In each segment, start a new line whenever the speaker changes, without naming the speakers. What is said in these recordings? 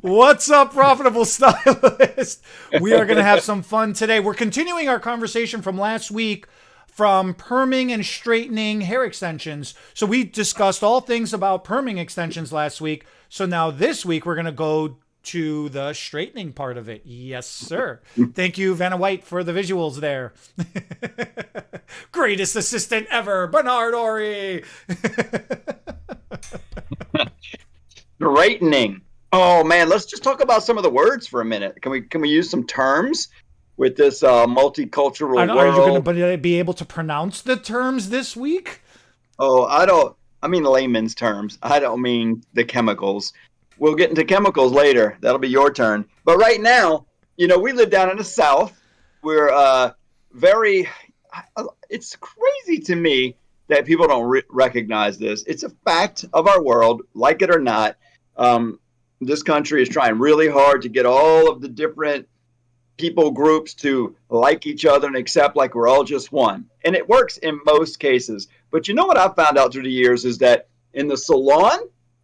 What's up, Profitable Stylist? We are going to have some fun today. We're continuing our conversation from last week from perming and straightening hair extensions. So we discussed all things about perming extensions last week. So now this week we're going to go to the straightening part of it. Yes, sir. Thank you, Vanna White, for the visuals there. Greatest assistant ever, Bernard Ori.
Straightening. Oh man, let's just talk about some of the words for a minute. Can we use some terms with this multicultural world?
Are you going to be able to pronounce the terms this week?
Oh, I mean layman's terms. I don't mean the chemicals. We'll get into chemicals later. That'll be your turn. But right now, we live down in the South. We're it's crazy to me that people don't recognize this. It's a fact of our world, like it or not. This country is trying really hard to get all of the different people groups to like each other and accept like we're all just one. And it works in most cases. But you know what I've found out through the years is that in the salon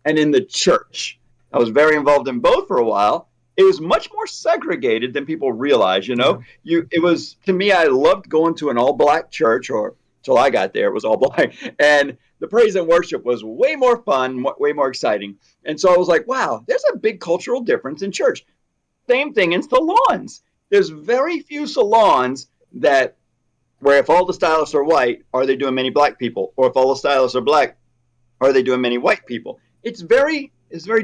and in the church, I was very involved in both for a while. It was much more segregated than people realize, It was, to me, I loved going to an all-black church, or till I got there, it was all black. And the praise and worship was way more fun, way more exciting. And so I was like, wow, there's a big cultural difference in church. Same thing in salons. There's very few salons where if all the stylists are white, are they doing many black people? Or if all the stylists are black, are they doing many white people? It's very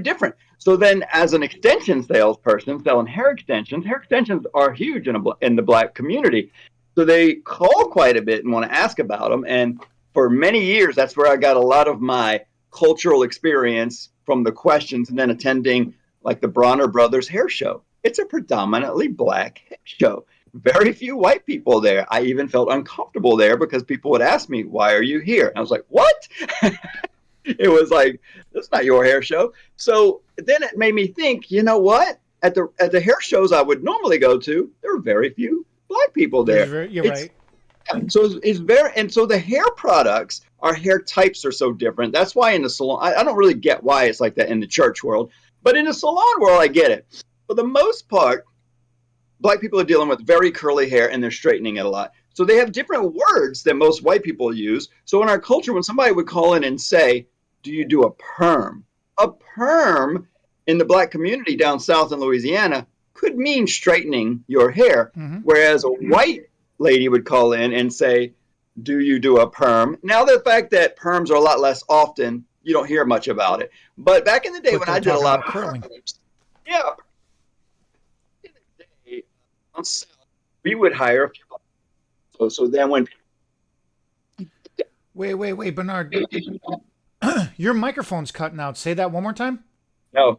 different. So then as an extension salesperson selling hair extensions are huge in the black community. So they call quite a bit and want to ask about them. And for many years, that's where I got a lot of my cultural experience from the questions, and then attending like the Bronner Brothers hair show. It's a predominantly black hair show. Very few white people there. I even felt uncomfortable there because people would ask me, why are you here? And I was like, what? It was like, that's not your hair show. So then it made me think, you know what? At the hair shows I would normally go to, there were very few black people there.
You're right.
So so the hair products, our hair types are so different. That's why in the salon, I don't really get why it's like that in the church world, but in the salon world, I get it. For the most part, black people are dealing with very curly hair and they're straightening it a lot. So they have different words than most white people use. So in our culture, when somebody would call in and say, do you do a perm? A perm in the black community down south in Louisiana could mean straightening your hair, whereas a white lady would call in and say, do you do a perm? Now, the fact that perms are a lot less often, you don't hear much about it. But back in the day when I did a lot of
curling,
we would hire a few. So then when
wait, Bernard, your microphone's cutting out. Say that one more time.
No,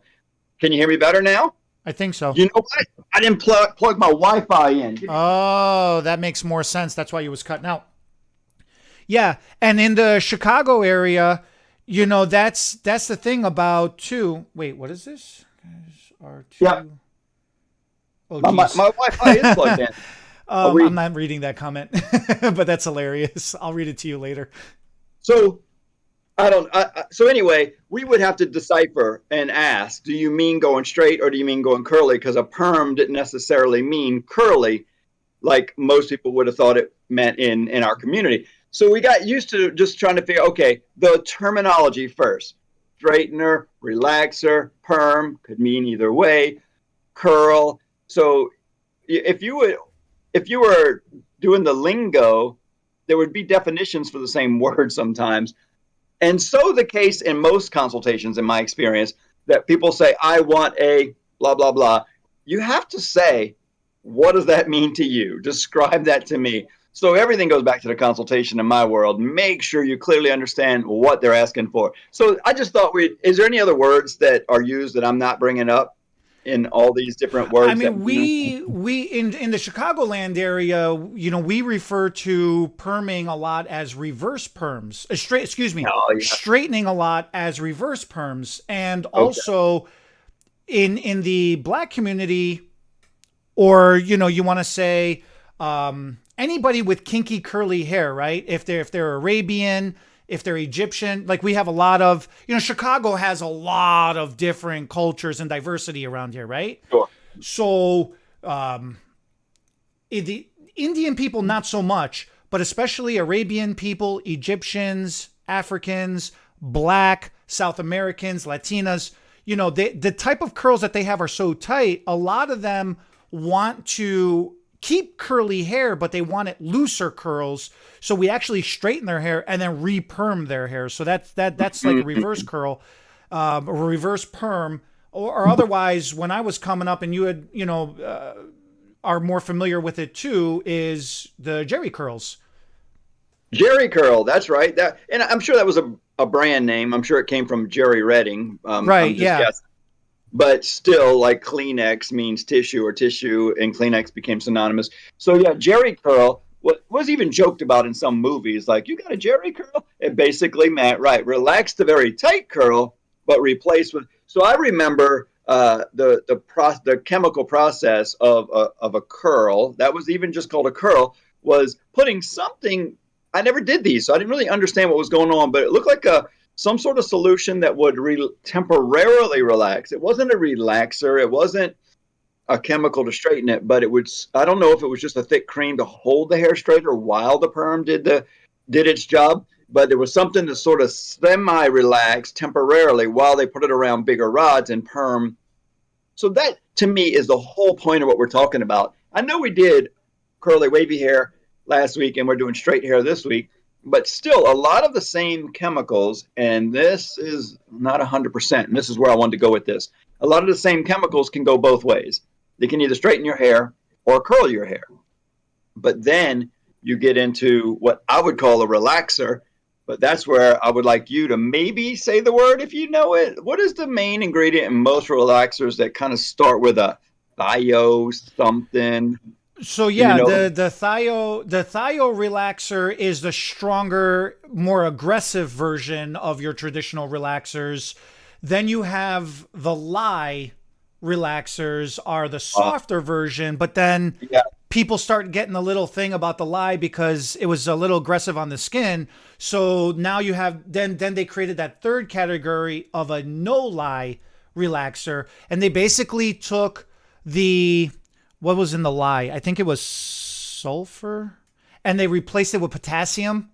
can you hear me better now?
I think so.
You know what? I didn't plug my Wi-Fi in.
Oh, that makes more sense. That's why you was cutting out. Yeah, and in the Chicago area, that's the thing about too. Wait, what is this? R2.
Yeah.
Oh,
my Wi-Fi is plugged in.
I'm not reading that comment, but that's hilarious. I'll read it to you later.
So so anyway, we would have to decipher and ask, do you mean going straight or do you mean going curly? Because a perm didn't necessarily mean curly like most people would have thought it meant in our community. So we got used to just trying to figure, okay, the terminology first. Straightener, relaxer, perm could mean either way, curl. So if you were doing the lingo, there would be definitions for the same word sometimes. And so the case in most consultations, in my experience, that people say, I want a blah, blah, blah. You have to say, what does that mean to you? Describe that to me. So everything goes back to the consultation in my world. Make sure you clearly understand what they're asking for. So I just thought is there any other words that are used that I'm not bringing up in all these different words?
I mean, we in the Chicagoland area, we refer to perming a lot as reverse perms. Straightening a lot as reverse perms, and also in the black community, or you want to say anybody with kinky curly hair, right? If they're Arabian, if they're Egyptian. Like we have a lot of, Chicago has a lot of different cultures and diversity around here, right?
Sure.
So the Indian people, not so much, but especially Arabian people, Egyptians, Africans, Black, South Americans, Latinas, the type of curls that they have are so tight. A lot of them want to keep curly hair, but they want it looser curls. So we actually straighten their hair and then re-perm their hair. So that's like a reverse curl, a reverse perm, or otherwise. When I was coming up, and you had, are more familiar with it too, is the Jerry curls.
Jerry curl, that's right. And I'm sure that was a brand name. I'm sure it came from Jerry Redding.
Right. Yeah.
Guessing. But still, like Kleenex means tissue, or tissue and Kleenex became synonymous. So yeah, Jerry curl was even joked about in some movies. Like, you got a Jerry curl? It basically meant, right, relax the very tight curl, but replace with. So I remember the chemical process of a curl, that was even just called a curl, was putting something. I never did these, so I didn't really understand what was going on, but it looked like some sort of solution that would temporarily relax. It wasn't a relaxer. It wasn't a chemical to straighten it, but I don't know if it was just a thick cream to hold the hair straighter while the perm did its job, but there was something to sort of semi-relax temporarily while they put it around bigger rods and perm. So that, to me, is the whole point of what we're talking about. I know we did curly, wavy hair last week, and we're doing straight hair this week, but still a lot of the same chemicals, and this is not 100%, and this is where I wanted to go with this. A lot of the same chemicals can go both ways. They can either straighten your hair or curl your hair. But then you get into what I would call a relaxer, but that's where I would like you to maybe say the word if you know it. What is the main ingredient in most relaxers that kind of start with a thio something?
So yeah, the thio relaxer is the stronger, more aggressive version of your traditional relaxers. Then you have the lye relaxers, are the softer version, but then people start getting a little thing about the lye because it was a little aggressive on the skin. So now you have then they created that third category of a no lye relaxer, and they basically took what was in the lye? I think it was sulfur, and they replaced it with potassium,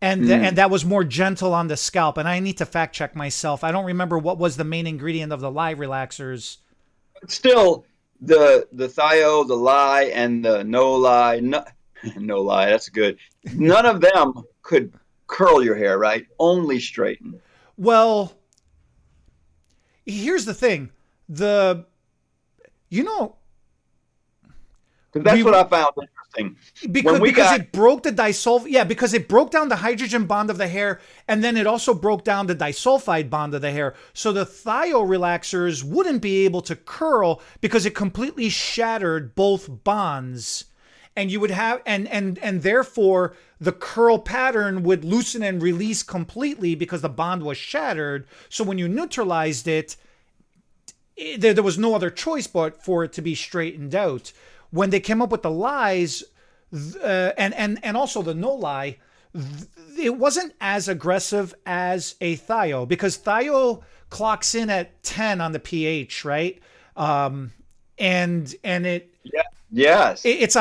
and and that was more gentle on the scalp. And I need to fact check myself. I don't remember what was the main ingredient of the lye relaxers.
Still, the thio, the lye, and the no lye. No lye. That's good. None of them could curl your hair, right? Only straighten.
Well, here's the thing.
That's what I found interesting.
Because it broke the because it broke down the hydrogen bond of the hair, and then it also broke down the disulfide bond of the hair. So the thio relaxers wouldn't be able to curl because it completely shattered both bonds. And you would have and therefore the curl pattern would loosen and release completely because the bond was shattered. So when you neutralized it, there was no other choice but for it to be straightened out. When they came up with the lies and also the no lie, it wasn't as aggressive as a thio, because thio clocks in at 10 on the pH, right? And it
yes,
it's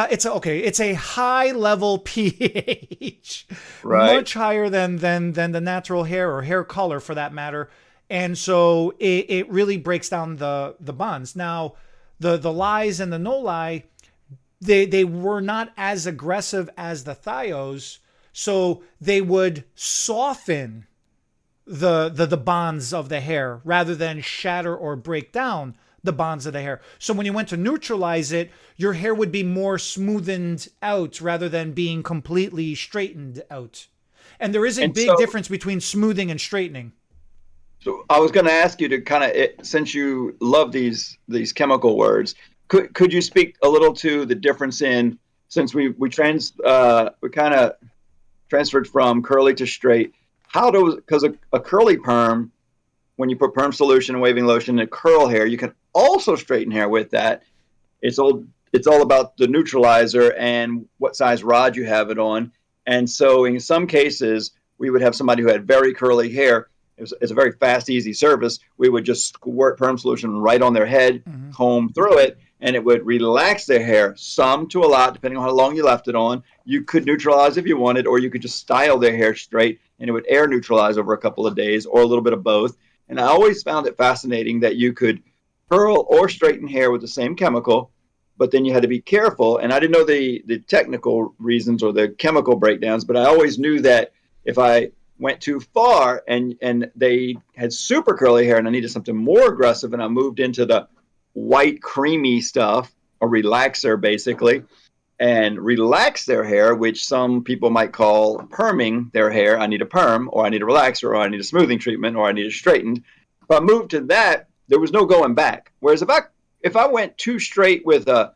a high level pH,
right?
Much higher than the natural hair or hair color for that matter. And so it really breaks down the bonds. Now the lies and the no lie, they were not as aggressive as the thios, so they would soften the bonds of the hair rather than shatter or break down the bonds of the hair. So when you went to neutralize it, your hair would be more smoothened out rather than being completely straightened out. And there is a big difference between smoothing and straightening.
So I was going to ask you to kind of, since you love these chemical words, could you speak a little to the difference in, since we kind of transferred from curly to straight, because a curly perm, when you put perm solution and waving lotion and curl hair, you can also straighten hair with that. It's all about the neutralizer and what size rod you have it on. And so in some cases, we would have somebody who had very curly hair. It's a very fast, easy service. We would just squirt perm solution right on their head, comb through it, and it would relax their hair, some to a lot, depending on how long you left it on. You could neutralize if you wanted, or you could just style their hair straight, and it would air neutralize over a couple of days, or a little bit of both. And I always found it fascinating that you could curl or straighten hair with the same chemical, but then you had to be careful. And I didn't know the technical reasons or the chemical breakdowns, but I always knew that if I went too far and they had super curly hair and I needed something more aggressive, and I moved into the white creamy stuff, a relaxer basically, and relax their hair, which some people might call perming their hair. I need a perm, or I need a relaxer, or I need a smoothing treatment, or I need it straightened. If I moved to that, there was no going back. Whereas if I went too straight with a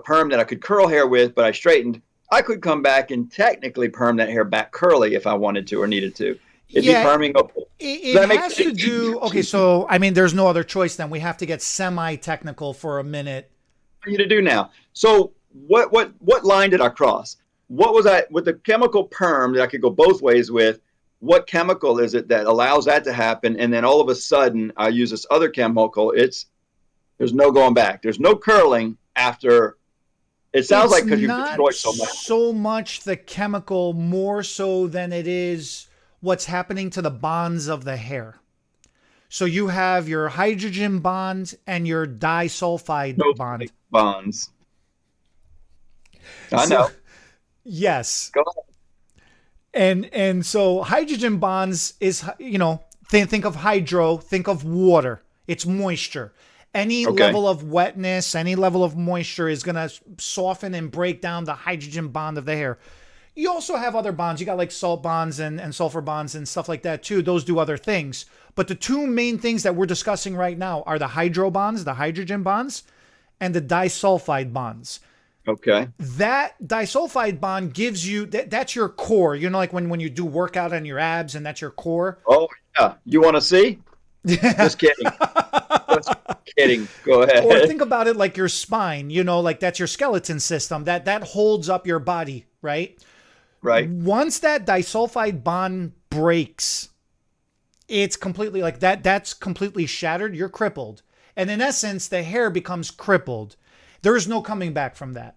perm that I could curl hair with, but I straightened, I could come back and technically perm that hair back curly if I wanted to or needed to. It'd be perming.
It has to do. Okay, so I mean, there's no other choice. Then we have to get semi-technical for a minute.
For you to do now. So what line did I cross? What was I with the chemical perm that I could go both ways with? What chemical is it that allows that to happen? And then all of a sudden, I use this other chemical. There's no going back. There's no curling after. It sounds like because you've destroyed so much.
So much the chemical, more so than it is what's happening to the bonds of the hair. So you have your hydrogen bond and your disulfide bond.
Bonds. I know.
Yes.
Go ahead.
And so hydrogen bonds is, think of hydro, think of water. It's moisture. Any level of wetness, any level of moisture is going to soften and break down the hydrogen bond of the hair. You also have other bonds. You got like salt bonds and sulfur bonds and stuff like that too. Those do other things. But the two main things that we're discussing right now are the hydro bonds, the hydrogen bonds, and the disulfide bonds.
Okay.
That disulfide bond gives you, that's your core. Like when you do workout on your abs and that's your core.
Oh, yeah. You want to see? Just kidding. Just kidding. Go ahead.
Or think about it like your spine, like that's your skeleton system that holds up your body, right?
Right.
Once that disulfide bond breaks, it's completely like that's completely shattered. You're crippled. And in essence, the hair becomes crippled. There is no coming back from that.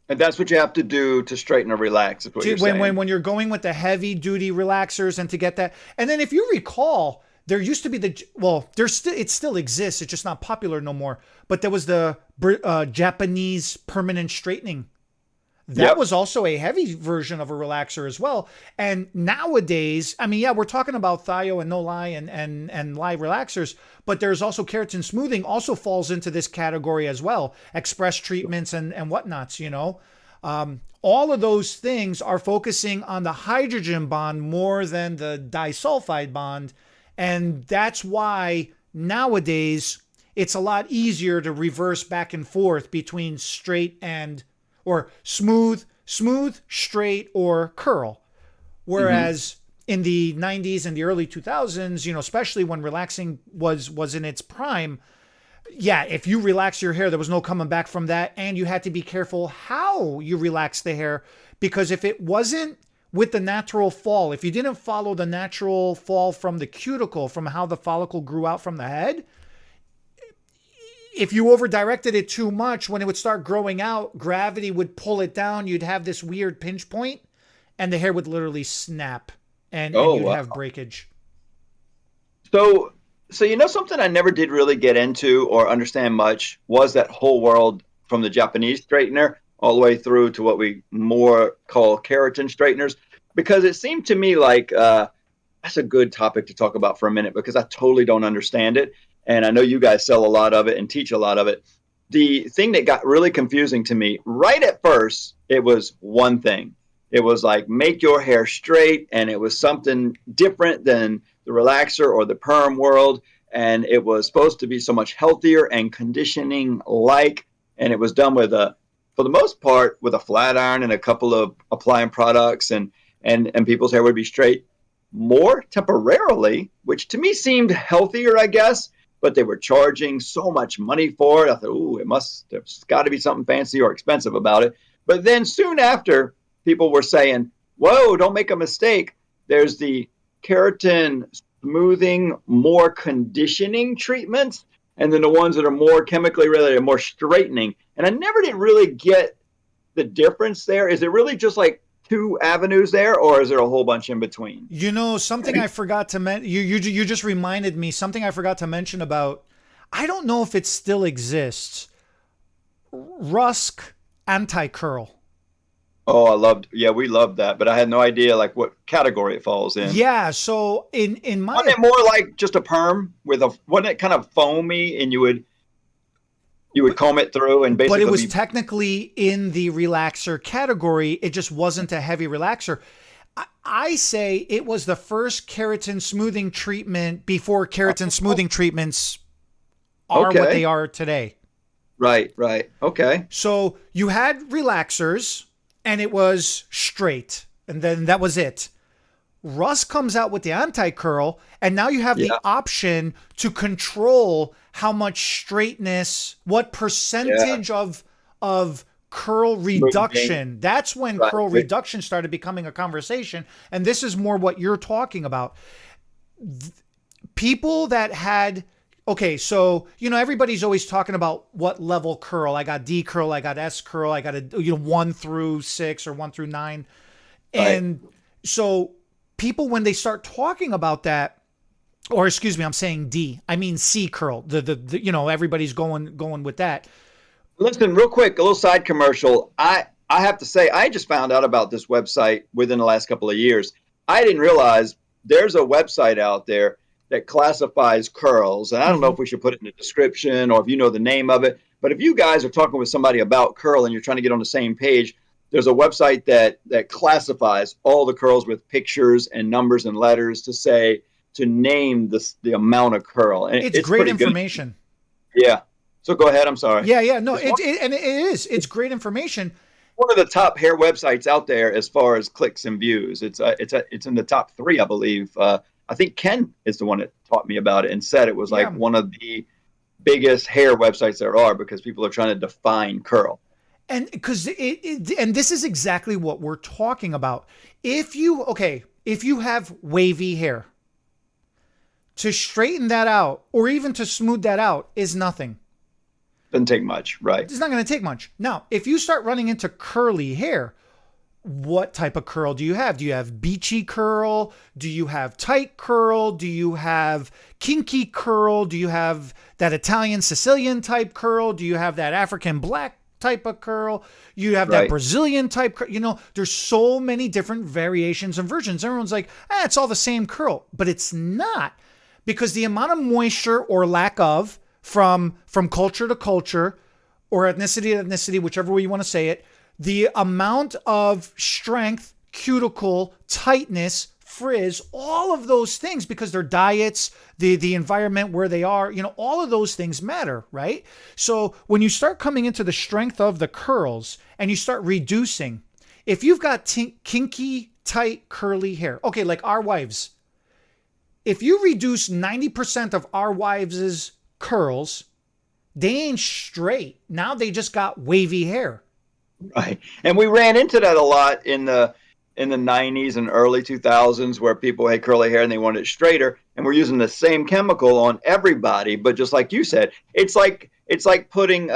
And that's what you have to do to straighten or relax, is what you're saying.
When you're going with the heavy duty relaxers and to get that. And then if you recall, there used to be it still exists. It's just not popular no more. But there was the Japanese permanent straightening. That was also a heavy version of a relaxer as well. And nowadays, I mean, we're talking about Thio and No Lie and Lie relaxers, but there's also keratin smoothing also falls into this category as well. Express treatments and whatnots, all of those things are focusing on the hydrogen bond more than the disulfide bond. And that's why nowadays it's a lot easier to reverse back and forth between straight or smooth, straight, or curl. Whereas in the 90s and the early 2000s, especially when relaxing was in its prime, if you relax your hair, there was no coming back from that. And you had to be careful how you relax the hair, because if it wasn't with the natural fall, if you didn't follow the natural fall from the cuticle, from how the follicle grew out from the head, if you over-directed it too much, when it would start growing out, gravity would pull it down. You'd have this weird pinch point, and the hair would literally snap, and you'd have breakage.
So something I never did really get into or understand much was that whole world from the Japanese straightener all the way through to what we more call keratin straighteners, because it seemed to me like that's a good topic to talk about for a minute, because I totally don't understand it. And I know you guys sell a lot of it and teach a lot of it. The thing that got really confusing to me, right at first, it was one thing. It was like, make your hair straight, and it was something different than the relaxer or the perm world. And it was supposed to be so much healthier and conditioning-like. And it was done for the most part, with a flat iron and a couple of applying products, and people's hair would be straight more temporarily, which to me seemed healthier, I guess. But they were charging so much money for it. I thought, there's got to be something fancy or expensive about it. But then soon after, people were saying, whoa, don't make a mistake. There's the keratin smoothing, more conditioning treatments, and then the ones that are more chemically related, more straightening. And I never did really get the difference there. Is it really just like two avenues there, or is there a whole bunch in between?
You know, something I forgot to mention, you just reminded me, something I forgot to mention about, I don't know if it still exists. Rusk Anti-Curl.
Oh, we loved that, but I had no idea like what category it falls in.
Yeah, so in my
Wasn't it more like just a perm wasn't it kind of foamy and you would comb it through and basically.
But it was technically in the relaxer category. It just wasn't a heavy relaxer. I say it was the first keratin smoothing treatment before keratin smoothing treatments are what they are today.
Right. Okay.
So you had relaxers and it was straight, and then that was it. Rusk comes out with the anti-curl, and now you have the option to control how much straightness, what percentage of curl reduction. That's when curl reduction started becoming a conversation. And this is more what you're talking about. People that had, okay, so, you know, everybody's always talking about what level curl. I got D curl, I got S curl, I got 1 through 6 or 1 through 9. And so people, when they start talking about that, or excuse me, I'm saying D, I mean C curl. The you know, everybody's going with that.
Listen, real quick, a little side commercial. I have to say, I just found out about this website within the last couple of years. I didn't realize there's a website out there that classifies curls. And I don't know if we should put it in the description or if you know the name of it. But if you guys are talking with somebody about curl and you're trying to get on the same page, there's a website that classifies all the curls with pictures and numbers and letters to name the amount of curl. And
it's great information.
Good. Yeah. So go ahead. I'm sorry.
Yeah. No, it is. It's great information.
One of the top hair websites out there as far as clicks and views. It's in the top 3, I believe. I think Ken is the one that taught me about it and said it was like one of the biggest hair websites there are because people are trying to define curl.
And because and this is exactly what we're talking about. If you have wavy hair, to straighten that out or even to smooth that out is nothing.
Doesn't take much, right?
It's not going to take much. Now, if you start running into curly hair, what type of curl do you have? Do you have beachy curl? Do you have tight curl? Do you have kinky curl? Do you have that Italian Sicilian type curl? Do you have that African black type of curl? You have that Brazilian type curl. You know, there's so many different variations and versions. Everyone's like, it's all the same curl, but it's not, because the amount of moisture or lack of from culture to culture or ethnicity to ethnicity, whichever way you want to say it, the amount of strength, cuticle, tightness, frizz, all of those things, because their diets, the environment where they are, you know, all of those things matter, right? So when you start coming into the strength of the curls and you start reducing, if you've got kinky, tight, curly hair, okay, like our wives, if you reduce 90% of our wives' curls, they ain't straight. Now they just got wavy hair.
Right. And we ran into that a lot in the 90s and early 2000s where people had curly hair and they wanted it straighter, and we're using the same chemical on everybody. But just like you said, it's like putting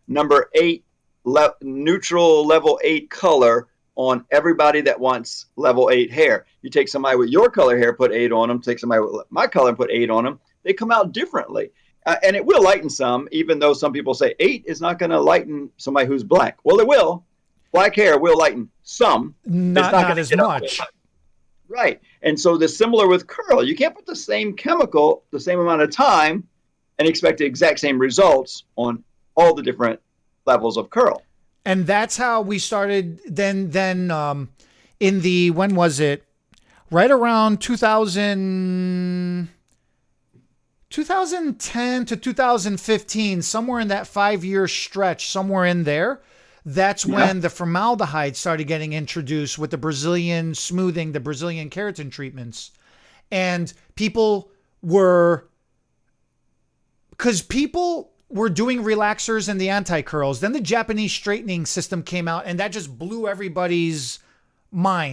number 8 neutral level 8 color on everybody that wants level 8 hair. You take somebody with your color hair, put 8 on them, take somebody with my color and put 8 on them. They come out differently. And it will lighten some, even though some people say 8 is not going to lighten somebody who's black. Well, it will. Black hair will lighten some.
Not as much.
Right. And so the similar with curl. You can't put the same chemical, the same amount of time, and expect the exact same results on all the different levels of curl.
And that's how we started then in the, when was it? Right around 2010 to 2015, somewhere in that 5-year stretch, somewhere in there, that's when the formaldehyde started getting introduced with the Brazilian smoothing, the Brazilian keratin treatments. And people were doing relaxers and the anti-curls. Then the Japanese straightening system came out, and that just blew everybody's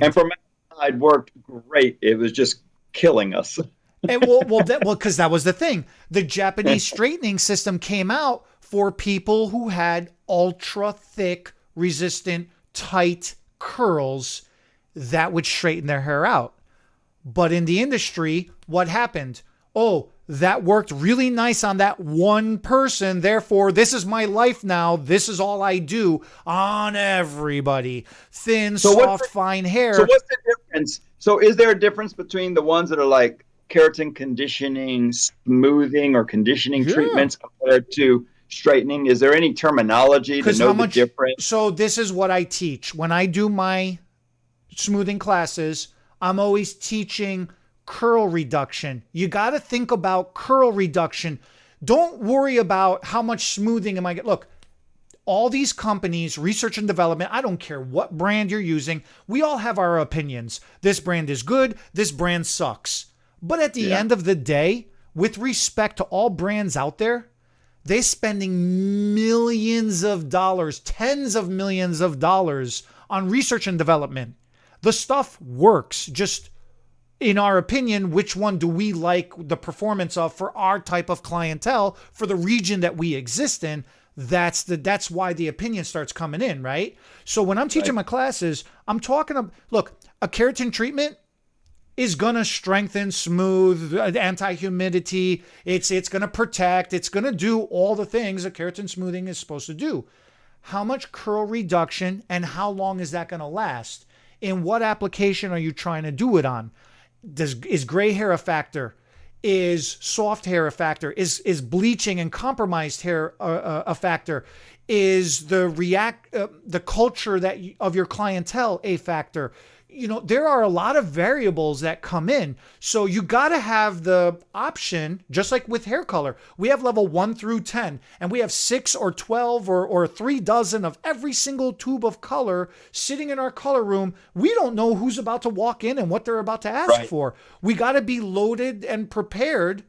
And from outside worked great. It was just killing us.
And because that was the thing. The Japanese straightening system came out for people who had ultra thick, resistant, tight curls that would straighten their hair out. But in the industry, what happened? Oh, that worked really nice on that one person. Therefore, this is my life now. This is all I do on everybody. Thin, soft, fine hair.
So what's the difference? So is there a difference between the ones that are like keratin conditioning, smoothing, or conditioning treatments compared to straightening? Is there any terminology to know the difference?
So this is what I teach. When I do my smoothing classes, I'm always teaching curl reduction. You got to think about curl reduction. Don't worry about how much smoothing am I getting. Look, all these companies, research and development, I don't care what brand you're using. We all have our opinions. This brand is good. This brand sucks. But at the end of the day, with respect to all brands out there, they're spending millions of dollars, tens of millions of dollars on research and development. The stuff works. Just in our opinion, which one do we like the performance of for our type of clientele, for the region that we exist in? That's why the opinion starts coming in, right? So when I'm teaching my classes, I'm talking about, look, a keratin treatment is going to strengthen, smooth, anti-humidity. It's going to protect. It's going to do all the things a keratin smoothing is supposed to do. How much curl reduction and how long is that going to last? In what application are you trying to do it on? Is gray hair a factor? Is soft hair a factor? Is bleaching and compromised hair a factor? Is the culture of your clientele a factor? You know, there are a lot of variables that come in. So you got to have the option, just like with hair color. We have level 1 through 10, and we have 6 or 12 or 3 dozen of every single tube of color sitting in our color room. We don't know who's about to walk in and what they're about to ask for. We got to be loaded and prepared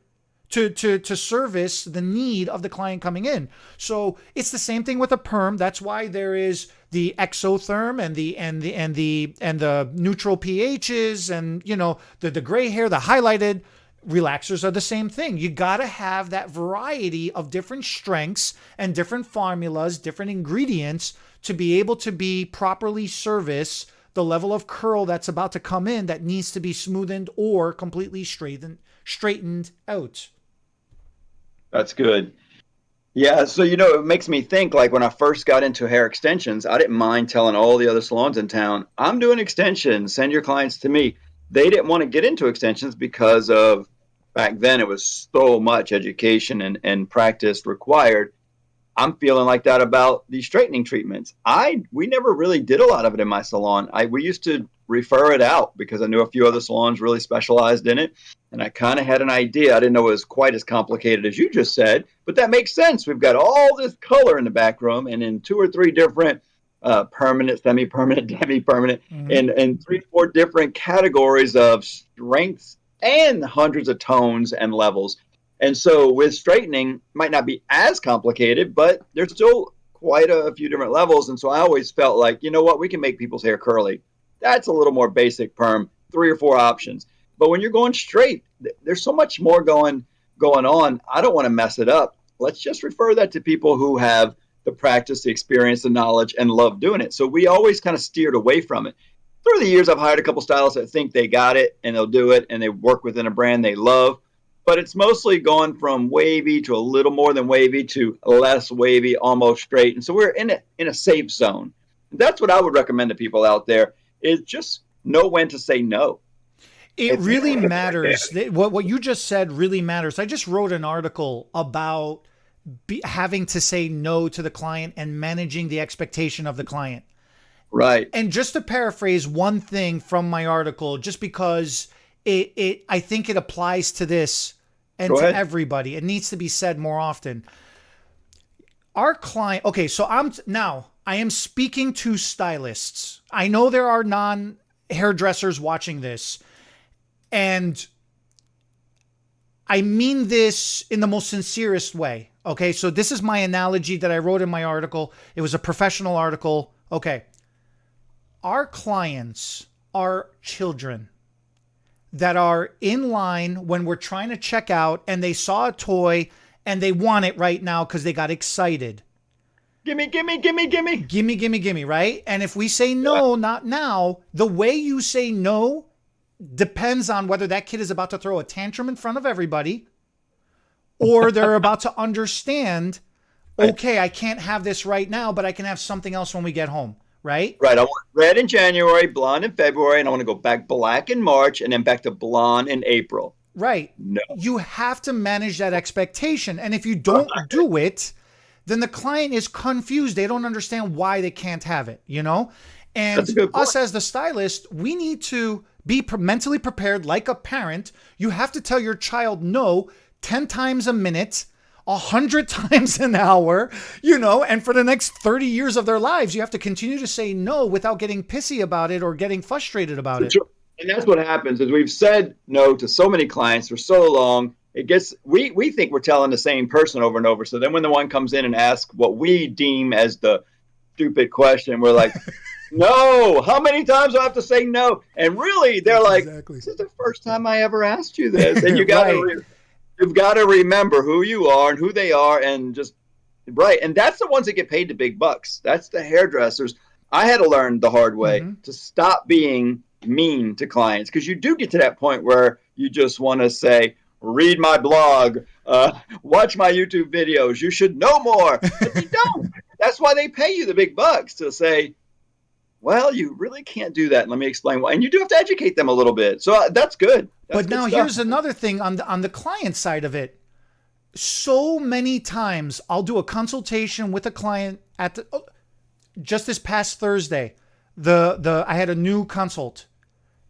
to service the need of the client coming in. So it's the same thing with a perm. That's why there is the exotherm and the neutral pHs and, you know, the gray hair, the highlighted relaxers are the same thing. You got to have that variety of different strengths and different formulas, different ingredients to be able to be properly service the level of curl that's about to come in that needs to be smoothened or completely straightened out.
That's good. Yeah, so, you know, it makes me think, like, when I first got into hair extensions, I didn't mind telling all the other salons in town, I'm doing extensions, send your clients to me. They didn't want to get into extensions because of, back then, it was so much education and practice required. I'm feeling like that about these straightening treatments. We never really did a lot of it in my salon. We used to refer it out because I knew a few other salons really specialized in it. And I kind of had an idea. I didn't know it was quite as complicated as you just said, but that makes sense. We've got all this color in the back room and in 2 or 3 different permanent, semi-permanent, demi-permanent, and 3 or 4 different categories of strengths and hundreds of tones and levels. And so with straightening, might not be as complicated, but there's still quite a few different levels. And so I always felt like, you know what, we can make people's hair curly. That's a little more basic perm, 3 or 4 options. But when you're going straight, there's so much more going on. I don't want to mess it up. Let's just refer that to people who have the practice, the experience, the knowledge, and love doing it. So we always kind of steered away from it. Through the years, I've hired a couple stylists that think they got it and they'll do it and they work within a brand they love. But it's mostly gone from wavy to a little more than wavy to less wavy, almost straight. And so we're in a safe zone. That's what I would recommend to people out there, is just know when to say no.
It really matters. What you just said really matters. I just wrote an article about having to say no to the client and managing the expectation of the client.
Right.
And just to paraphrase one thing from my article, just because I think it applies to this and to everybody. It needs to be said more often. Our client, okay, so I am speaking to stylists. I know there are non-hairdressers watching this, and I mean this in the most sincerest way. Okay, so this is my analogy that I wrote in my article. It was a professional article. Okay. Our clients are children that are in line when we're trying to check out and they saw a toy and they want it right now because they got excited.
Gimme, gimme, gimme, gimme.
Gimme, gimme, gimme, right? And if we say no, not now, the way you say no depends on whether that kid is about to throw a tantrum in front of everybody or they're about to understand, okay, I can't have this right now, but I can have something else when we get home, right?
Right. I want red in January, blonde in February, and I want to go back black in March and then back to blonde in April.
Right.
No.
You have to manage that expectation. And if you don't do it, then the client is confused. They don't understand why they can't have it, you know? And us as the stylist, we need to be mentally prepared like a parent. You have to tell your child no 10 times a minute, 100 times an hour, you know, and for the next 30 years of their lives, you have to continue to say no without getting pissy about it or getting frustrated about it.
And that's what happens is we've said no to so many clients for so long. It gets, we think we're telling the same person over and over. So then when the one comes in and asks what we deem as the stupid question, we're like, no, how many times do I have to say no? And really they're like, this is the first time I ever asked you this. And you got to, you've got to remember who you are and who they are and just, right. And that's the ones that get paid the big bucks. That's the hairdressers. I had to learn the hard way to stop being mean to clients because you do get to that point where you just want to say, read my blog, watch my YouTube videos. You should know more. But you don't. That's why they pay you the big bucks to say, well, you really can't do that. Let me explain why. And you do have to educate them a little bit. So that's good.
But now here's another thing on the client side of it. So many times I'll do a consultation with a client at just this past Thursday. I had a new consult.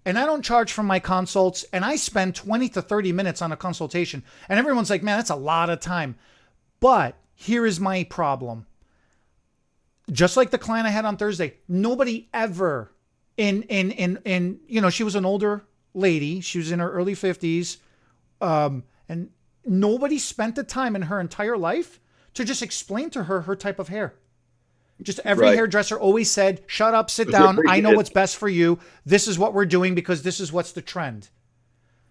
And I don't charge for my consults, and I spend 20 to 30 minutes on a consultation. And everyone's like, man, that's a lot of time. But here is my problem. Just like the client I had on Thursday, nobody ever you know, she was an older lady. She was in her early 50s. And nobody spent the time in her entire life to just explain to her her type of hair. Just every hairdresser always said, shut up, sit down. I know what's best for you. This is what we're doing because this is what's the trend.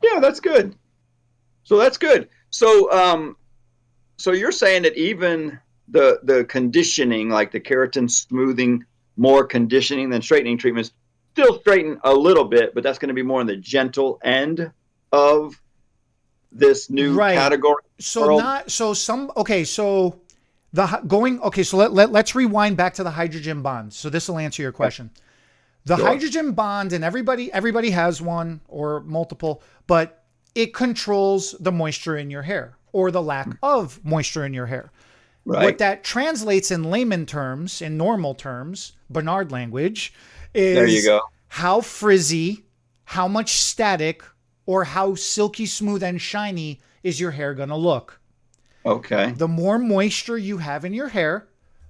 Yeah, that's good. So that's good. So so you're saying that even the conditioning, like the keratin smoothing, more conditioning than straightening treatments, still straighten a little bit, but that's going to be more on the gentle end of this new category.
Let's rewind back to the hydrogen bond. So this will answer your question. The hydrogen bond, and everybody has one or multiple, but it controls the moisture in your hair or the lack of moisture in your hair. Right. What that translates in layman terms, in normal terms, Bernard language, is
there you go.
How frizzy, how much static, or how silky smooth and shiny is your hair going to look.
Okay.
The more moisture you have in your hair,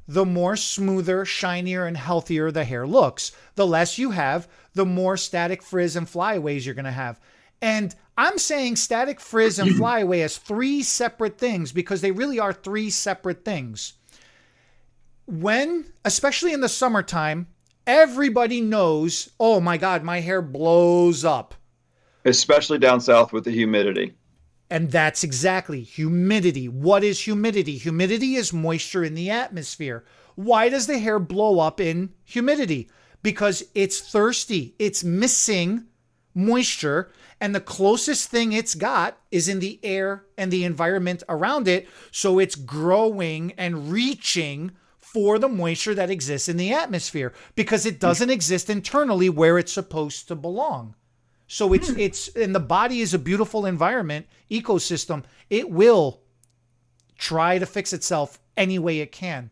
the more smoother, shinier, and healthier the hair looks. The less you have, the more static frizz and flyaways you're going to have. And I'm saying static frizz and flyaway as three separate things because they really are three separate things. Especially in the summertime, everybody knows, oh my God, my hair blows up.
Especially down south with the humidity.
And that's exactly humidity. What is humidity? Humidity is moisture in the atmosphere. Why does the hair blow up in humidity? Because it's thirsty. It's missing moisture. And the closest thing it's got is in the air and the environment around it. So it's growing and reaching for the moisture that exists in the atmosphere because it doesn't exist internally where it's supposed to belong. So it's and the body is a beautiful environment, ecosystem. It will try to fix itself any way it can.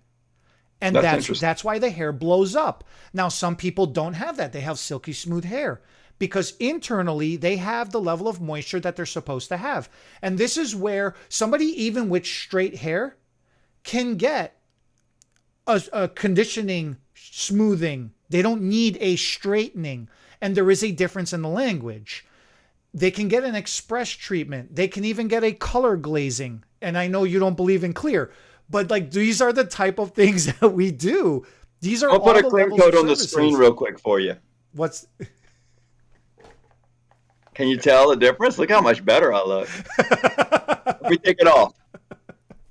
And that's why the hair blows up. Now, some people don't have that. They have silky smooth hair because internally they have the level of moisture that they're supposed to have. And this is where somebody, even with straight hair, can get a conditioning, smoothing. They don't need a straightening. And there is a difference in the language. They can get an express treatment. They can even get a color glazing. And I know you don't believe in clear, but like these are the type of things that we do These are
I'll put
all
a
the
clear
levels
coat
of
on the
services.
screen real quick for you.
What's
Can you tell the difference? Look how much better I look. Let me take it off.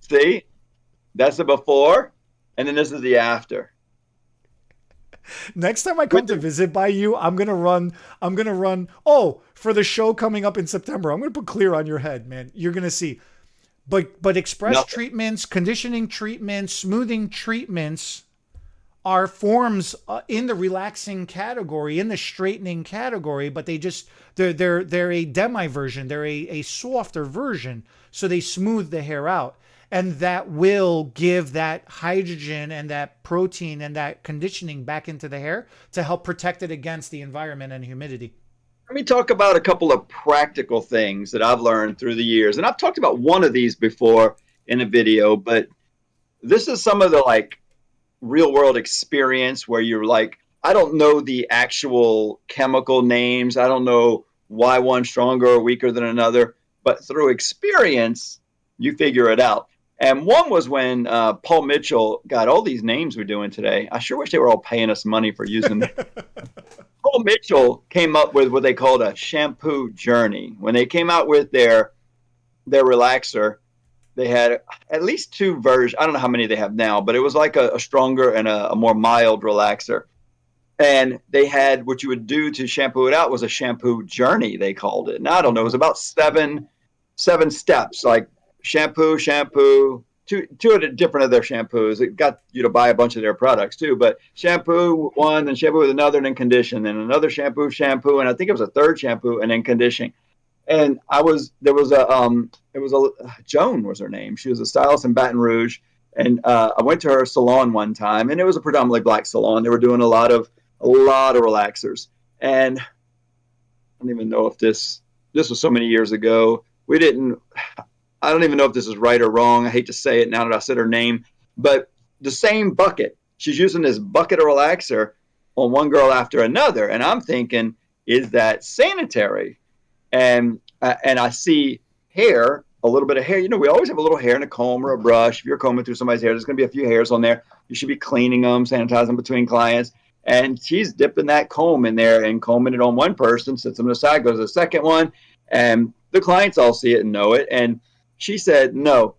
See? That's the before, and then this is the after.
Next time I come to visit by you, I'm gonna run. Oh, for the show coming up in September, I'm gonna put clear on your head, man. You're gonna see. But express treatments, conditioning treatments, smoothing treatments are forms in the relaxing category, in the straightening category. But they're a demi version. They're a softer version. So they smooth the hair out. And that will give that hydrogen and that protein and that conditioning back into the hair to help protect it against the environment and humidity.
Let me talk about a couple of practical things that I've learned through the years. And I've talked about one of these before in a video, but this is some of the like real world experience where you're like, I don't know the actual chemical names. I don't know why one's stronger or weaker than another, but through experience, you figure it out. And one was when Paul Mitchell got all these names we're doing today. I sure wish they were all paying us money for using them. Paul Mitchell came up with what they called a shampoo journey. When they came out with their relaxer, they had at least two versions. I don't know how many they have now, but it was like a stronger and a more mild relaxer. And they had what you would do to shampoo it out was a shampoo journey, they called it. Now, I don't know, it was about seven steps, like shampoo, two different of their shampoos. It got you to buy a bunch of their products too, but shampoo one, then shampoo with another, and then condition, then another shampoo, and I think it was a third shampoo, and then conditioning. And Joan was her name. She was a stylist in Baton Rouge, and I went to her salon one time, and it was a predominantly black salon. They were doing a lot of relaxers, and I don't even know if this was so many years ago. I don't even know if this is right or wrong. I hate to say it now that I said her name, but the same bucket. She's using this bucket of relaxer on one girl after another. And I'm thinking, is that sanitary? And I see hair, a little bit of hair. You know, we always have a little hair in a comb or a brush. If you're combing through somebody's hair, there's going to be a few hairs on there. You should be cleaning them, sanitizing between clients. And she's dipping that comb in there and combing it on one person, sits them aside, goes to the second one. And the clients all see it and know it. And she said, no.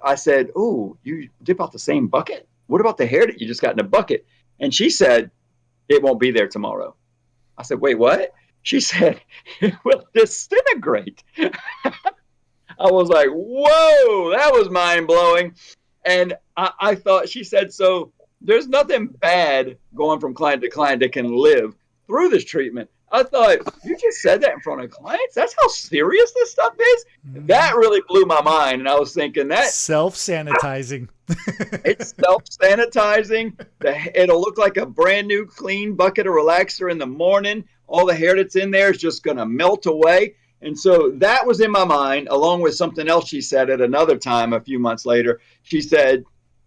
I said, oh, you dip out the same bucket? What about the hair that you just got in a bucket? And she said, it won't be there tomorrow. I said, wait, what? She said, it will disintegrate. I was like, whoa, that was mind blowing. And I thought, she said, so there's nothing bad going from client to client that can live through this treatment. I thought, you just said that in front of clients? That's how serious this stuff is? That really blew my mind. And I was thinking that
self-sanitizing.
It's self-sanitizing. It'll look like a brand new clean bucket of relaxer in the morning. All the hair that's in there is just going to melt away. And so that was in my mind, along with something else she said at another time a few months later. She said,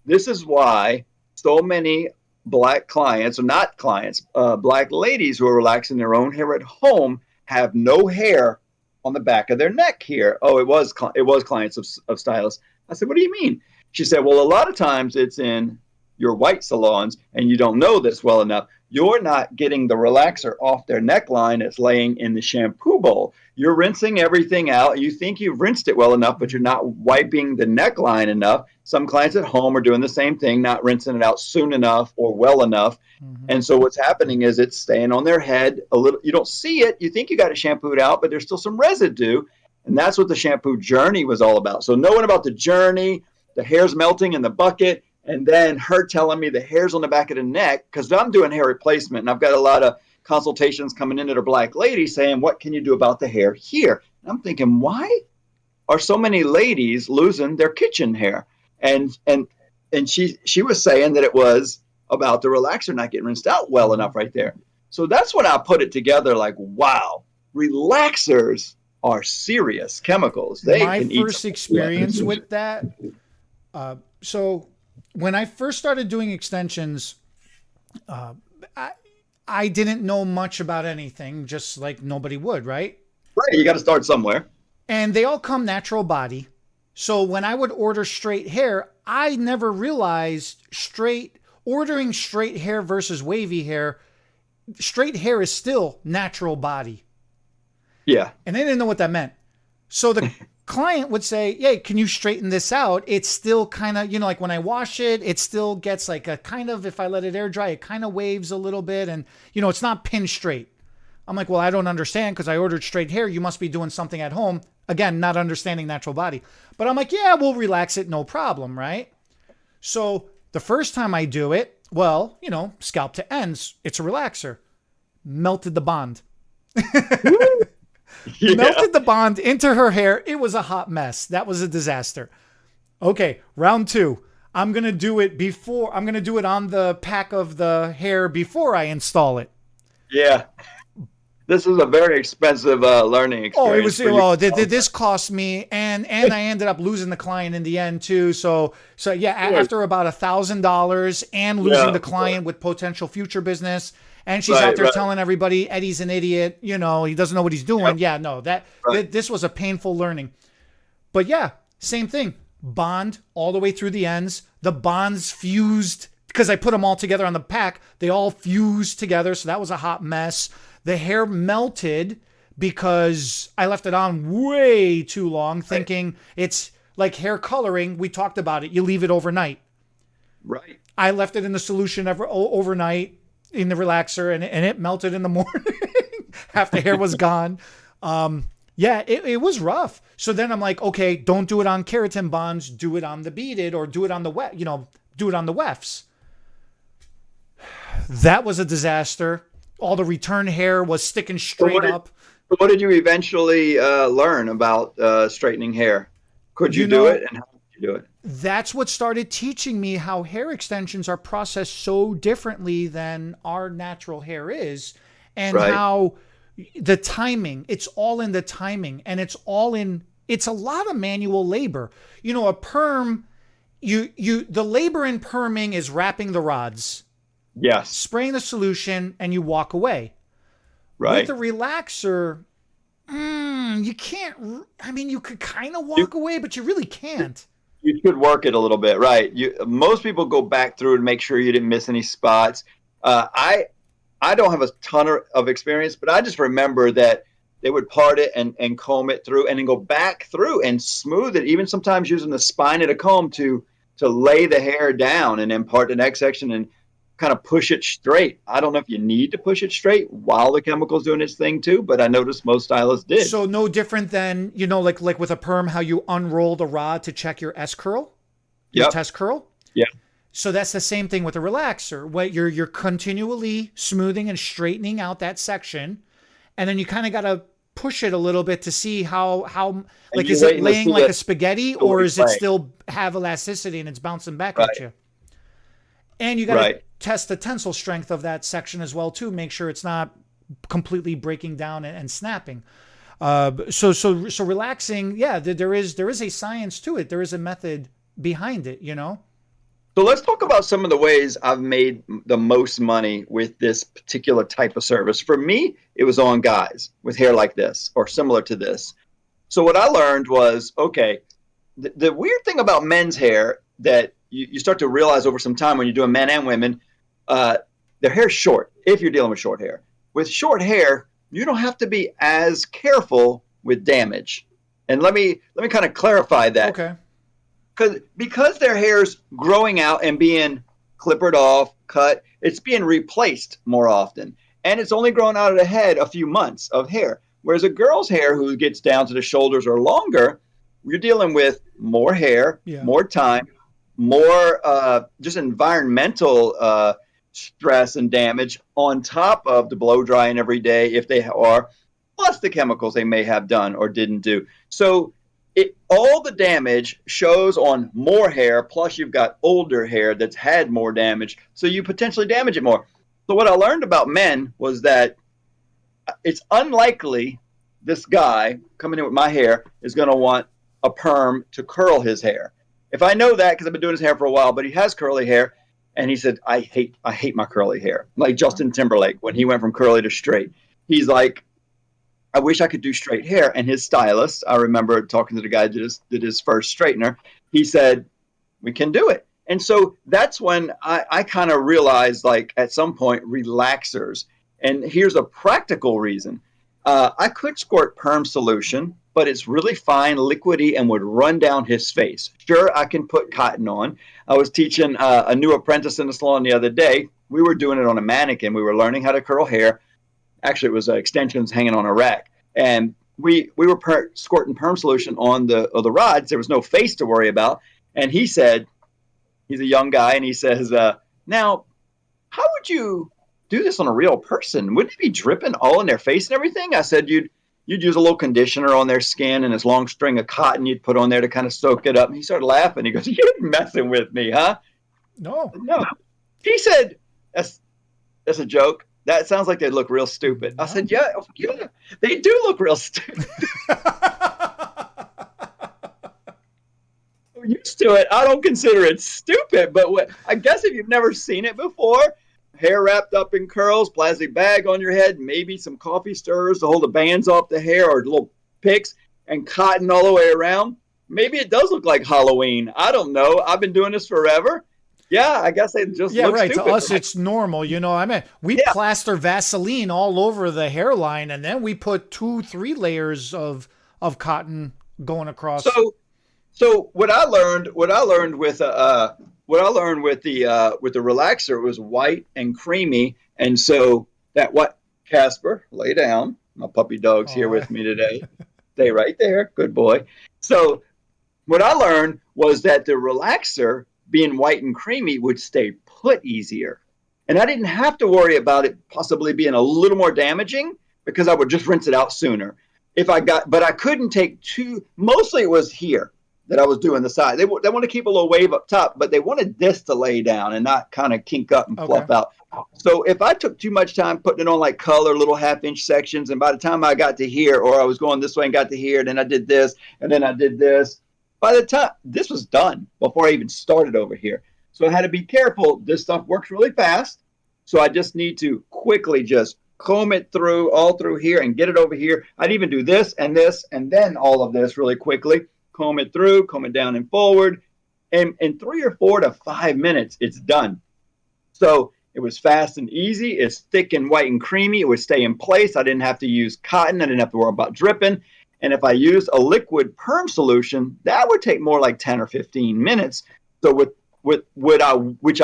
this is why so many black clients, or not clients, black ladies who are relaxing their own hair at home have no hair on the back of their neck here. Oh, it was clients of stylists. I said, what do you mean? She said, well, a lot of times it's in your white salons and you don't know this well enough. You're not getting the relaxer off their neckline. It's laying in the shampoo bowl. You're rinsing everything out. You think you've rinsed it well enough, but you're not wiping the neckline enough. Some clients at home are doing the same thing, not rinsing it out soon enough or well enough. Mm-hmm. And so what's happening is it's staying on their head a little. You don't see it. You think you got it shampooed out, but there's still some residue. And that's what the shampoo journey was all about. So knowing about the journey, the hair's melting in the bucket, and then her telling me the hair's on the back of the neck, because I'm doing hair replacement, and I've got a lot of consultations coming in that are black ladies saying, what can you do about the hair here? And I'm thinking, why are so many ladies losing their kitchen hair? And she was saying that it was about the relaxer not getting rinsed out well enough right there. So that's when I put it together like, wow, relaxers are serious chemicals.
My first experience with that, so when I first started doing extensions, I didn't know much about anything, just like nobody would, right?
Right, you got to start somewhere.
And they all come natural body. So when I would order straight hair, I never realized straight ordering straight hair versus wavy hair, straight hair is still natural body.
Yeah.
And they didn't know what that meant. So the client would say, "Yeah, can you straighten this out?" It's still kind of, like when I wash it, it still gets like a kind of, if I let it air dry, it kind of waves a little bit. And, it's not pin straight. I'm like, well, I don't understand because I ordered straight hair. You must be doing something at home. Again, not understanding natural body. But I'm like, yeah, we'll relax it. No problem, right? So the first time I do it, well, scalp to ends, it's a relaxer. Melted the bond.
Yeah.
Melted the bond into her hair. It was a hot mess. That was a disaster. Okay, round 2. I'm going to do it on the pack of the hair before I install it.
Yeah. This is a very expensive learning experience.
This cost me, and I ended up losing the client in the end too. So yeah, after about $1,000 and losing the client with potential future business, and she's out there telling everybody Eddie's an idiot. He doesn't know what he's doing. Yep. Yeah, no, this was a painful learning. But yeah, same thing. Bond all the way through the ends. The bonds fused because I put them all together on the pack. They all fused together, so that was a hot mess. The hair melted because I left it on way too long, thinking it's like hair coloring. We talked about it. You leave it overnight.
Right.
I left it in the solution overnight in the relaxer, and it melted in the morning. Half the hair was gone. It was rough. So then I'm like, okay, don't do it on keratin bonds. Do it on the beaded, or do it on the wet. Do it on the wefts. That was a disaster. All the return hair was sticking straight up.
What did you eventually learn about straightening hair? Could you do it, and how did you do it?
That's what started teaching me how hair extensions are processed so differently than our natural hair is, and how the timing, it's all in the timing, and it's a lot of manual labor. A perm, the labor in perming is wrapping the rods.
Yes.
Spraying the solution, and you walk away.
Right.
With the relaxer, you can't. I mean, you could kind of walk away, but you really can't.
You could work it a little bit, right? Most people go back through and make sure you didn't miss any spots. I don't have a ton of experience, but I just remember that they would part it and comb it through, and then go back through and smooth it, even sometimes using the spine of the comb to lay the hair down, and then part the next section and kind of push it straight. I don't know if you need to push it straight while the chemical's doing its thing too, but I noticed most stylists did.
So no different than, like with a perm, how you unroll the rod to check your S curl, your test curl.
Yeah.
So that's the same thing with a relaxer. What you're continually smoothing and straightening out that section, and then you kind of got to push it a little bit to see how like, is it laying like a spaghetti, or is it still have elasticity and it's bouncing back at you? And you got to test the tensile strength of that section as well too. Make sure it's not completely breaking down and snapping. So relaxing, there is a science to it. There is a method behind it,
So let's talk about some of the ways I've made the most money with this particular type of service. For me, it was on guys with hair like this or similar to this. So what I learned was, okay, the weird thing about men's hair that you start to realize over some time when you're doing men and women, their hair's short if you're dealing with short hair. With short hair, you don't have to be as careful with damage. And let me kind of clarify that.
Okay.
Because their hair's growing out and being clippered off, cut, it's being replaced more often. And it's only growing out of the head a few months of hair. Whereas a girl's hair who gets down to the shoulders or longer, you're dealing with more hair, more time, more just environmental stress and damage on top of the blow drying every day if they are, plus the chemicals they may have done or didn't do. So all the damage shows on more hair, plus you've got older hair that's had more damage, so you potentially damage it more. So what I learned about men was that it's unlikely this guy coming in with my hair is going to want a perm to curl his hair. If I know that, because I've been doing his hair for a while, but he has curly hair, and he said, I hate my curly hair. Like Justin Timberlake, when he went from curly to straight. He's like, I wish I could do straight hair. And his stylist, I remember talking to the guy that did his first straightener, he said, we can do it. And so that's when I kind of realized, like, at some point, relaxers. And here's a practical reason. I could squirt perm solution, but it's really fine, liquidy, and would run down his face. Sure, I can put cotton on. I was teaching a new apprentice in the salon the other day. We were doing it on a mannequin. We were learning how to curl hair. Actually, it was extensions hanging on a rack. And we were squirting perm solution on the rods. There was no face to worry about. And he said, he's a young guy, and he says, now, how would you do this on a real person? Wouldn't it be dripping all in their face and everything? I said, you'd use a little conditioner on their skin and this long string of cotton you'd put on there to kind of soak it up. And he started laughing. He goes, you're messing with me, huh?
No.
He said, that's a joke. That sounds like they look real stupid. I said, yeah, they do look real stupid. I'm used to it. I don't consider it stupid, but I guess if you've never seen it before, hair wrapped up in curls, plastic bag on your head, maybe some coffee stirrers to hold the bands off the hair or little picks, and cotton all the way around. Maybe it does look like Halloween. I don't know. I've been doing this forever. Yeah, I guess it just looks
right.
stupid.
To us, it's normal. I mean, we plaster Vaseline all over the hairline, and then we put 2-3 layers of cotton going across.
So what I learned with the relaxer was white and creamy, and so that what Casper, lay down. My puppy dog's here with me today. Stay right there, good boy. So what I learned was that the relaxer, being white and creamy, would stay put easier. And I didn't have to worry about it possibly being a little more damaging because I would just rinse it out sooner. But I couldn't take mostly it was here that I was doing the side. They want to keep a little wave up top, but they wanted this to lay down and not kind of kink up and fluff out. So if I took too much time putting it on like color, little half-inch sections, and by the time I got to here, or I was going this way and got to here, then I did this, and then I did this, by the time this was done before I even started over here. So I had to be careful. This stuff works really fast. So I just need to quickly just comb it through all through here and get it over here. I'd even do this, and then all of this really quickly. Comb it through, comb it down and forward. And in 3 or 4 to 5 minutes, it's done. So it was fast and easy. It's thick and white and creamy. It would stay in place. I didn't have to use cotton. I didn't have to worry about dripping. And if I used a liquid perm solution, that would take more like 10 or 15 minutes. So which I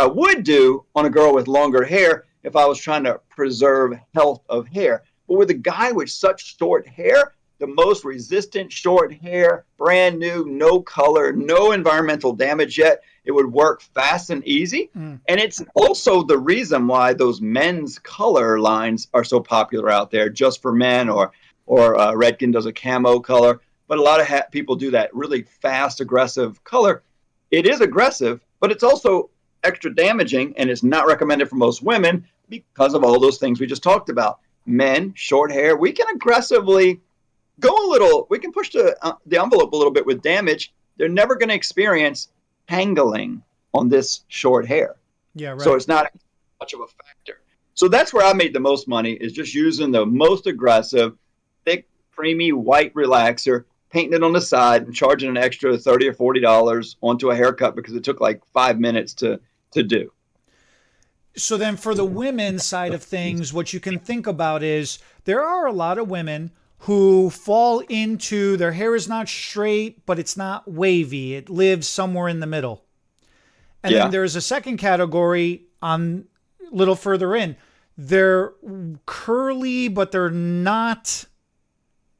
would do on a girl with longer hair if I was trying to preserve health of hair. But with a guy with such short hair, the most resistant short hair, brand new, no color, no environmental damage yet, it would work fast and easy. And it's also the reason why those men's color lines are so popular out there, just for men, or Redken does a camo color, but a lot of people do that really fast, aggressive color. It is aggressive, but it's also extra damaging, and it's not recommended for most women because of all those things we just talked about. Men, short hair, we can aggressively we can push the envelope a little bit with damage. They're never going to experience tangling on this short hair.
Yeah, right.
So it's not much of a factor. So that's where I made the most money, is just using the most aggressive, thick, creamy, white relaxer, painting it on the side and charging an extra $30 or $40 onto a haircut because it took like 5 minutes to do.
So then for the women's side of things, what you can think about is there are a lot of women who fall into their hair is not straight, but it's not wavy. It lives somewhere in the middle. And then there's a second category on a little further in. They're curly, but they're not,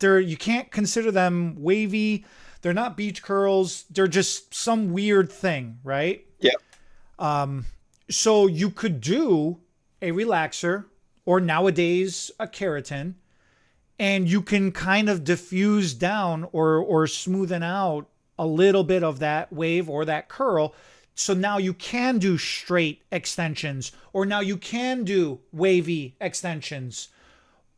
you can't consider them wavy. They're not beach curls. They're just some weird thing, right?
Yeah.
So you could do a relaxer, or nowadays a keratin, and you can kind of diffuse down or smoothen out a little bit of that wave or that curl. So now you can do straight extensions, or now you can do wavy extensions.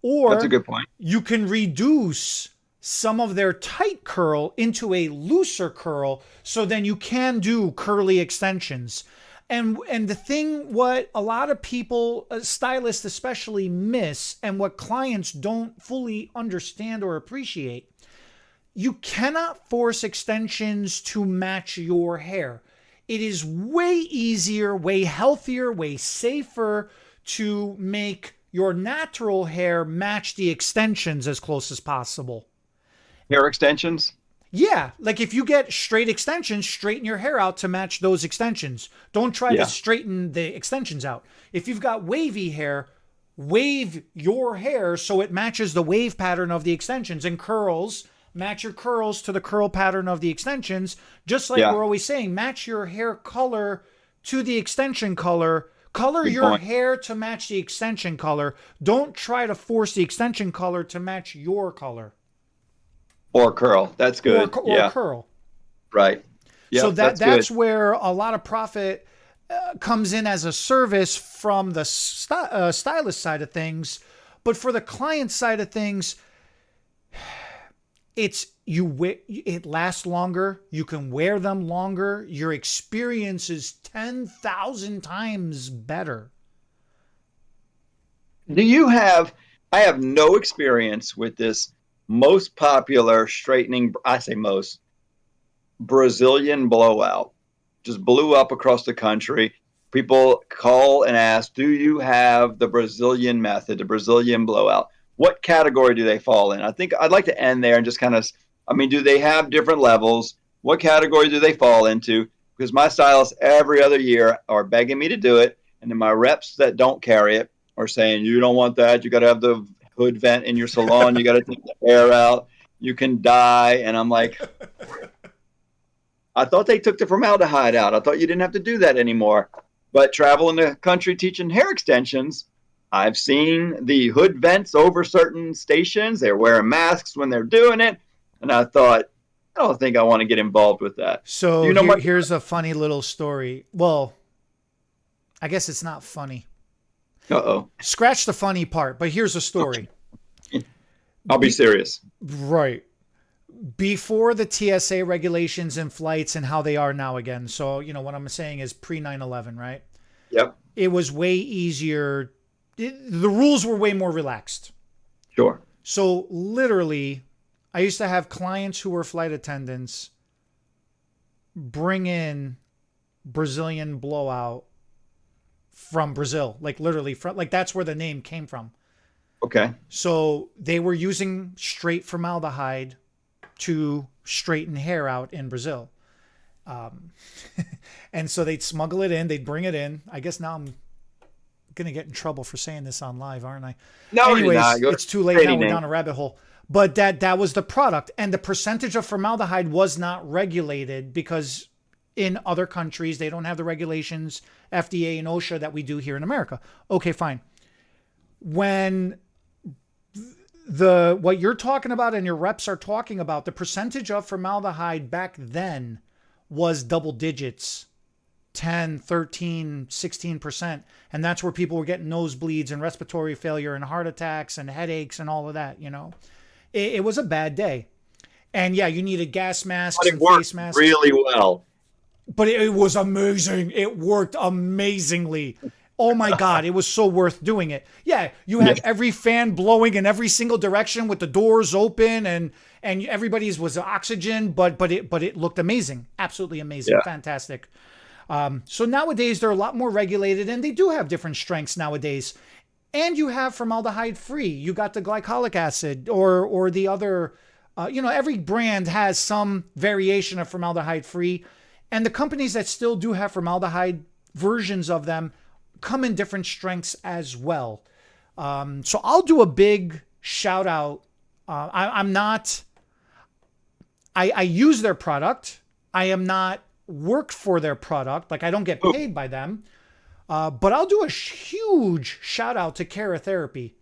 Or
that's a good point.
You can reduce some of their tight curl into a looser curl, so then you can do curly extensions. And the thing, what a lot of people, stylists especially, miss, and what clients don't fully understand or appreciate, you cannot force extensions to match your hair. it is way easier, way healthier, way safer to make your natural hair match the extensions as close as possible.
Hair extensions?
Yeah, like if you get straight extensions, straighten your hair out to match those extensions. Don't try to straighten the extensions out. If you've got wavy hair, wave your hair so it matches the wave pattern of the extensions, and curls, match your curls to the curl pattern of the extensions. Just like we're always saying, match your hair color to the extension color. Color your hair to match the extension color. Don't try to force the extension color to match your color.
Or curl. That's good.
Or curl.
Right.
Yep, so that's where a lot of profit comes in as a service from the stylist side of things. But for the client side of things, it lasts longer. You can wear them longer. Your experience is 10,000 times better.
I have no experience with this most popular straightening, I say most, Brazilian blowout. Just blew up across the country. People call and ask, do you have the Brazilian method, the Brazilian blowout? What category do they fall in? I think I'd like to end there and just kind of, do they have different levels? What category do they fall into? Because my stylists every other year are begging me to do it. And then my reps that don't carry it are saying, you don't want that. You got to have the hood vent in your salon. You got to take the air out. You can die. And I'm like, I thought they took the formaldehyde out. I thought you didn't have to do that anymore. But traveling the country teaching hair extensions, I've seen the hood vents over certain stations. They're wearing masks when they're doing it. And I thought, I don't think I want to get involved with that.
So here's a funny little story. Well, I guess it's not funny.
Uh-oh.
Scratch the funny part, but here's a story.
I'll be serious.
Right. Before the TSA regulations and flights and how they are now again. So, what I'm saying is pre 9/11, right?
Yep.
It was way easier. The rules were way more relaxed.
Sure.
So literally, I used to have clients who were flight attendants bring in Brazilian blowout from Brazil, like literally that's where the name came from.
Okay.
So they were using straight formaldehyde to straighten hair out in Brazil. And so they'd smuggle it in, they'd bring it in. I guess now I'm going to get in trouble for saying this on live, aren't I?
No,
anyways, it's too late now. We're down a rabbit hole. But that was the product. And the percentage of formaldehyde was not regulated because in other countries, they don't have the regulations, FDA and OSHA, that we do here in America. Okay, fine. When what you're talking about and your reps are talking about, the percentage of formaldehyde back then was double digits, 10, 13, 16%. And that's where people were getting nosebleeds and respiratory failure and heart attacks and headaches and all of that, It was a bad day. And yeah, you needed gas masks and face masks.
Really well.
But it was amazing. It worked amazingly. Oh my God, it was so worth doing it. Yeah, you had every fan blowing in every single direction with the doors open and everybody's was oxygen, but it looked amazing. Absolutely amazing. Yeah. Fantastic. So nowadays they're a lot more regulated and they do have different strengths nowadays. And you have formaldehyde free. You got the glycolic acid or the other, every brand has some variation of formaldehyde free. And the companies that still do have formaldehyde versions of them come in different strengths as well. So I'll do a big shout out. I use their product. I am not worked for their product. Like I don't get paid by them. But I'll do a huge shout out to Keratherapy.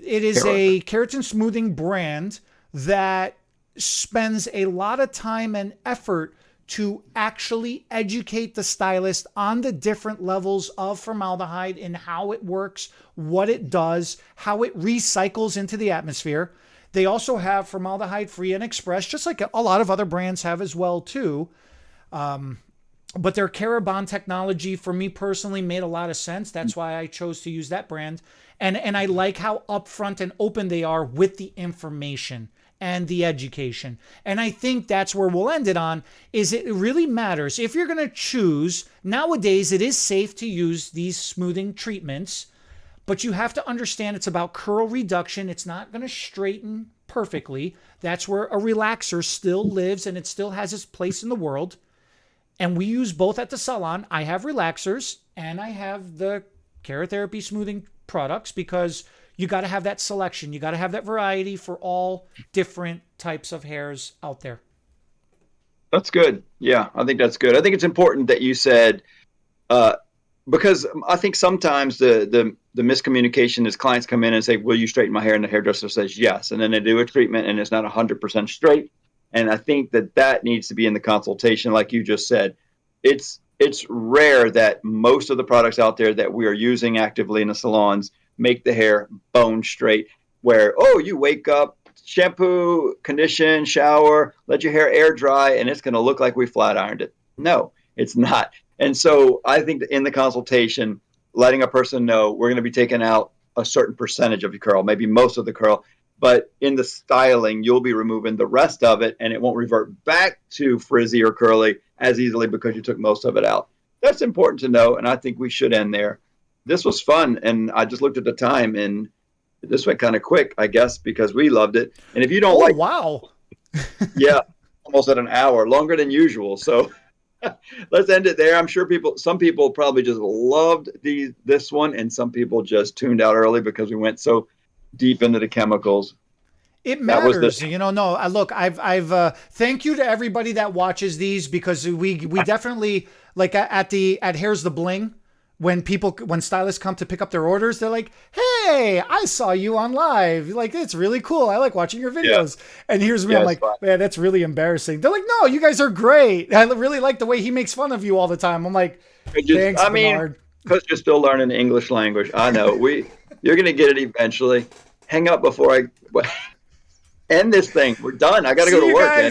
It is a keratin smoothing brand that spends a lot of time and effort to actually educate the stylist on the different levels of formaldehyde and how it works, what it does, how it recycles into the atmosphere. They also have formaldehyde free and express, just like a lot of other brands have as well too. But their Carabon technology for me personally made a lot of sense. That's why I chose to use that brand. And I like how upfront and open they are with the information. and the education. And I think that's where we'll end it on, is it really matters. If you're going to choose, nowadays it is safe to use these smoothing treatments, but you have to understand it's about curl reduction. It's not going to straighten perfectly. That's where a relaxer still lives and it still has its place in the world. And we use both at the salon. I have relaxers and I have the Kerotherapy smoothing products because you got to have that selection. You got to have that variety for all different types of hairs out there.
That's good. Yeah, I think that's good. I think it's important that you said, because I think sometimes the miscommunication is clients come in and say, will you straighten my hair? And the hairdresser says yes. And then they do a treatment and it's not 100% straight. And I think that needs to be in the consultation. Like you just said, it's rare that most of the products out there that we are using actively in the salons make the hair bone straight, where, oh, you wake up, shampoo, condition, shower, let your hair air dry, and it's going to look like we flat ironed it. No, it's not. And so I think that in the consultation, letting a person know we're going to be taking out a certain percentage of your curl, maybe most of the curl, but in the styling, you'll be removing the rest of it, and it won't revert back to frizzy or curly as easily because you took most of it out. That's important to know, and I think we should end there. This was fun, and I just looked at the time, and this went kind of quick, I guess, because we loved it. And if you don't
wow.
Yeah, almost at an hour, longer than usual. So let's end it there. I'm sure some people probably just loved this one, and some people just tuned out early because we went so deep into the chemicals.
It matters, look, I've thank you to everybody that watches these, because we definitely, like at Here's the Bling, when stylists come to pick up their orders, they're like, hey, I saw you on live. Like, it's really cool. I like watching your videos. Yeah. And here's me. I'm like, man, that's really embarrassing. They're like, no, you guys are great. I really like the way he makes fun of you all the time. I'm like, thanks, Bernard.
Because you're still learning the English language. I know. You're going to get it eventually. Hang up before I end this thing. We're done. I got to go to work.